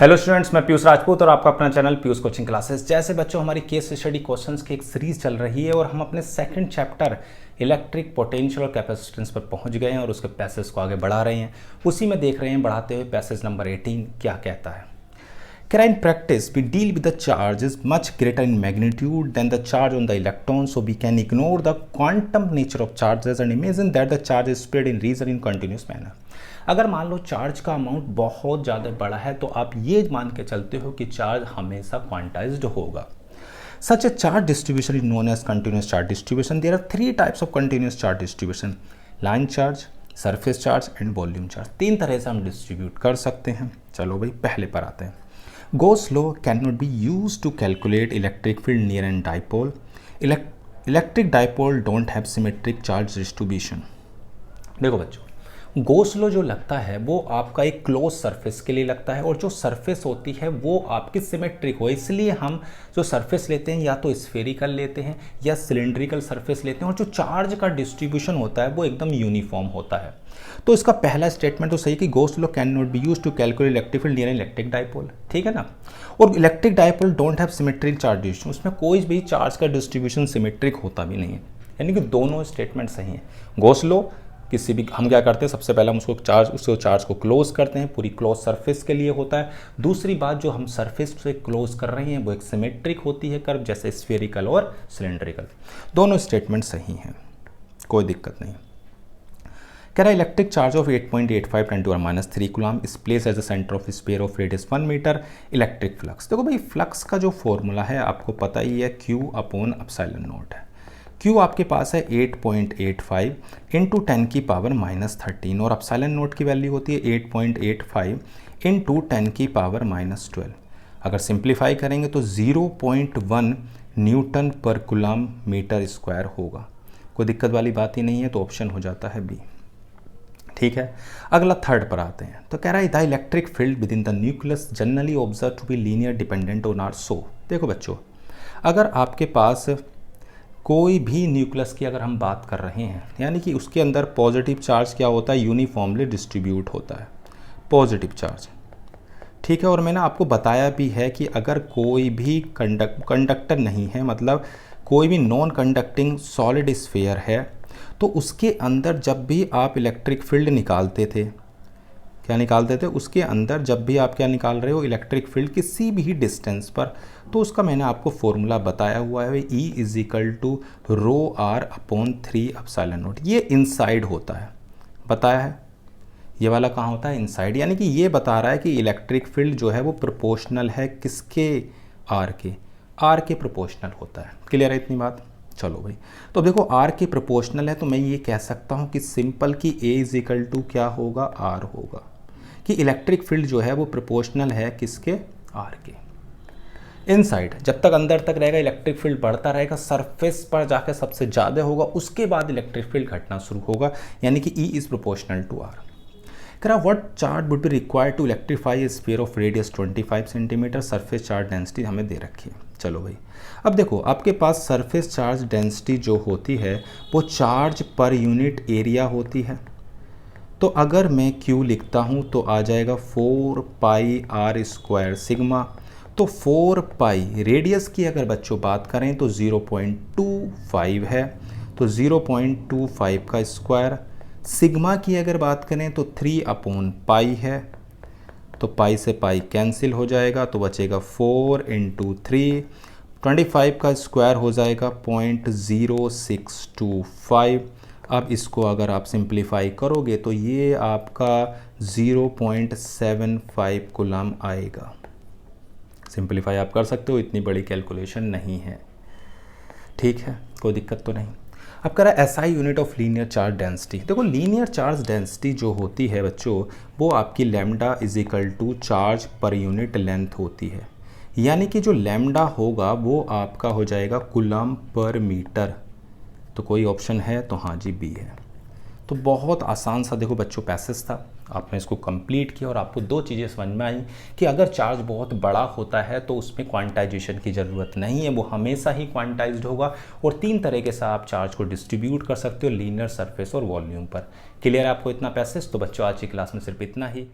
Hello students, मैं पीयूष राजपूत और आपका अपना चैनल पीयूष कोचिंग क्लासेस। जैसे बच्चों हमारी केस स्टडी क्वेश्चंस की एक सीरीज चल रही है और हम अपने सेकंड चैप्टर इलेक्ट्रिक पोटेंशियल और कैपेसिटेंस पर पहुंच गए हैं और उसके पैसेज को आगे बढ़ा रहे हैं। उसी में देख रहे हैं बढ़ाते हुए पैसेज नंबर 18 क्या कहता है। In practice, we deal with the charges much greater in magnitude than the charge on the electron, so we can ignore the quantum nature of charges and imagine that the charge is spread in region in continuous manner. अगर मान लो charge का amount बहुत ज़्यादा बड़ा है तो आप ये मान के चलते हो कि चार्ज हमेशा क्वांटाइज्ड होगा। Such a charge distribution is known as continuous charge distribution. There are three types of continuous charge distribution: line charge, surface charge and volume charge. तीन तरह से हम डिस्ट्रीब्यूट कर सकते हैं। चलो भाई पहले पर आते हैं। Gauss law cannot be used to calculate electric field near an dipole. Electric dipole don't have symmetric charge distribution. देखो बच्चों, गॉस लॉ जो लगता है वो आपका एक क्लोज सरफेस के लिए लगता है और जो सरफेस होती है वो आपकी सिमेट्रिक हो, इसलिए हम जो सरफेस लेते हैं या तो स्फेरिकल लेते हैं या सिलेंड्रिकल सरफेस लेते हैं और जो चार्ज का डिस्ट्रीब्यूशन होता है वो एकदम यूनिफॉर्म होता है। तो इसका पहला स्टेटमेंट तो सही कि Gauss law can not be use to calculate electric field near electric dipole, ठीक है ना। और electric dipole don't have symmetric charge distribution, उसमें कोई भी चार्ज का डिस्ट्रीब्यूशन सिमेट्रिक होता भी नहीं है, यानी कि दोनों स्टेटमेंट सही हैं। गॉस लॉ किसी भी हम क्या करते हैं, सबसे पहले हम उसको चार्ज को क्लोज करते हैं, पूरी क्लोज सरफेस के लिए होता है। दूसरी बात, जो हम सरफेस से क्लोज कर रहे हैं वो एक सिमेट्रिक होती है कर्व, जैसे स्फेरिकल और सिलेंड्रिकल। दोनों स्टेटमेंट सही हैं, कोई दिक्कत नहीं। कह रहा है electric charge of 8.85 × 10⁻³ coulomb is place as the centre of sphere of radius 1 metre. Electric flux, देखो भाई फ्लक्स का जो फॉर्मूला है आपको पता ही है, Q/ε0 है। Q आपके पास है 8.85 × 10⁻⁻13 और ε0 की वैल्यू होती है 8.85 × 10⁻12। अगर सिंप्लीफाई करेंगे तो 0.1 न्यूटन पर कूलम मीटर स्क्वायर होगा। कोई दिक्कत वाली बात ही नहीं है, तो ऑप्शन हो जाता है बी, ठीक है। अगला थर्ड पर आते हैं। तो कह रहा है the electric field within the nucleus generally observe to be linear dependent on R so. देखो बच्चों, अगर आपके पास कोई भी न्यूक्लियस की अगर हम बात कर रहे हैं, यानी कि उसके अंदर पॉजिटिव चार्ज क्या होता है, यूनिफॉर्मली डिस्ट्रीब्यूट होता है पॉजिटिव चार्ज, ठीक है। और मैंने आपको बताया भी है कि अगर कोई भी कंडक्टर नहीं है, मतलब कोई भी नॉन कंडक्टिंग सॉलिड स्फीयर है, तो उसके अंदर जब भी आप इलेक्ट्रिक फील्ड निकालते थे, क्या निकालते थे, उसके अंदर जब भी आप क्या निकाल रहे हो, इलेक्ट्रिक फील्ड किसी भी डिस्टेंस पर, तो उसका मैंने आपको फॉर्मूला बताया हुआ है, E = ρr/3ε0। ये इनसाइड होता है, बताया है। ये वाला कहाँ होता है, इनसाइड, यानी कि ये बता रहा है कि इलेक्ट्रिक फील्ड जो है वो प्रोपोर्शनल है किसके, आर के प्रोपोर्शनल होता है। क्लियर है इतनी बात। चलो भाई, तो देखो आर के प्रोपोर्शनल है तो मैं ये कह सकता हूँ कि सिंपल कि A = क्या होगा, आर होगा, कि इलेक्ट्रिक फील्ड जो है वो प्रोपोर्शनल है किसके, आर के। इनसाइड जब तक अंदर तक रहेगा इलेक्ट्रिक फील्ड बढ़ता रहेगा, सरफेस पर जाकर सबसे ज़्यादा होगा, उसके बाद इलेक्ट्रिक फील्ड घटना शुरू होगा, यानी कि E = ∝r। कह रहा what charge would be required to electrify a sphere of radius 25 centimetre. Surface charge density हमें दे रखी है। चलो भाई, अब देखो आपके पास सरफेस चार्ज डेंसिटी जो होती है वो चार्ज पर यूनिट एरिया होती है। तो अगर मैं Q लिखता हूँ तो आ जाएगा 4πr² सिग्मा। तो 4π रेडियस की अगर बच्चों बात करें तो 0.25 है, तो 0.25 का स्क्वायर। सिग्मा की अगर बात करें तो 3/π है, तो पाई से पाई कैंसिल हो जाएगा, तो बचेगा 4 × 3, 25 का स्क्वायर हो जाएगा 0.0625। अब इसको अगर आप सिंप्लीफाई करोगे तो ये आपका 0.75 कूलम आएगा। सिंप्लीफाई आप कर सकते हो, इतनी बड़ी कैलकुलेशन नहीं है, ठीक है, कोई दिक्कत तो नहीं। अब कह रहा है SI unit of linear charge density. देखो लीनियर चार्ज डेंसिटी जो होती है बच्चों वो आपकी lambda = charge per unit length होती है, यानी कि जो लैम्डा होगा वो आपका हो जाएगा कूलम पर मीटर। तो कोई ऑप्शन है तो हाँ जी, बी है। तो बहुत आसान सा देखो बच्चों पैसेज था, आपने इसको कंप्लीट किया और आपको दो चीज़ें समझ में आई कि अगर चार्ज बहुत बड़ा होता है तो उसमें क्वांटाइजेशन की ज़रूरत नहीं है, वो हमेशा ही क्वांटाइज्ड होगा। और तीन तरीके से आप चार्ज को डिस्ट्रीब्यूट कर सकते हो, लीनियर, सरफेस और वॉल्यूम पर। क्लियर है आपको इतना पैसेज। तो बच्चों आज की क्लास में सिर्फ इतना ही।